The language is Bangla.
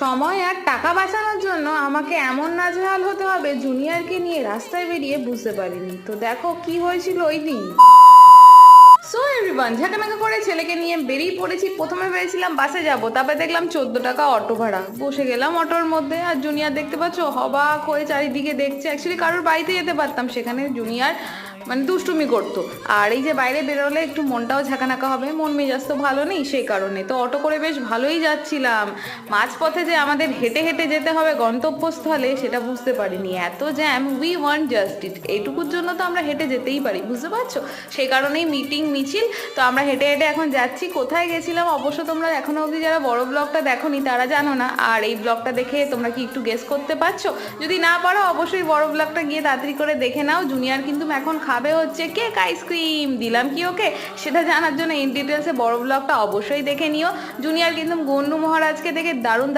সময় আর টাকা বাঁচানোর জন্য আমাকে এমন নাজেহাল হতে হবে জুনিয়রকে নিয়ে রাস্তায় বেরিয়ে বুঝতে পারিনি। তো দেখো কি হয়েছিল ওই দিন। সো এভরিওয়ান, ঝাঁকানাকা করে ছেলেকে নিয়ে বেরিয়ে পড়েছি। প্রথমে ভেবেছিলাম বাসে যাব, তারপরে দেখলাম 14 টাকা অটো ভাড়া। বসে গেলাম অটোর মধ্যে, আর জুনিয়র দেখতে পাচ্ছ হবাক হয়ে চারিদিকে দেখছে। অ্যাকচুয়ালি কারোর বাড়িতে যেতে পারতাম, সেখানে জুনিয়র মানে দুষ্টুমি করতো। আর এই যে বাইরে বেরোলে একটু মনটাও ঝাঁকানাকা হবে, মন মেজাজ তো ভালো নেই, সেই কারণে তো অটো করে বেশ ভালোই যাচ্ছিলাম। মাঝপথে যে আমাদের হেঁটে হেঁটে যেতে হবে গন্তব্যস্থলে সেটা বুঝতে পারিনি। এত jam, we want just it, এইটুকুর জন্য তো আমরা হেঁটে যেতেই পারি, বুঝতে পারছো? সেই কারণেই মিটিং মিছিল। তো আমরা হেঁটে হেঁটে এখন যাচ্ছি। কোথায় গেছিলাম অবশ্য তোমরা এখনো অবধি যারা বড় ব্লগটা দেখোনি তারা জানো না, আর এই ব্লগটা দেখে তোমরা কি একটু গেস করতে পারছো? যদি না পারো অবশ্যই বড় ব্লগটা গিয়ে তাড়াতাড়ি করে দেখে নাও। জুনিয়র কিন্তু এখন খাবে হচ্ছে কেক আইসক্রিম, দিলাম কি ওকে সেটা জানার জন্য ইন ডিটেলসে বড় ব্লগটা অবশ্যই দেখে নিও। জুনিয়র কিন্তু গন্ডু মহারাজকে দেখে দারুণ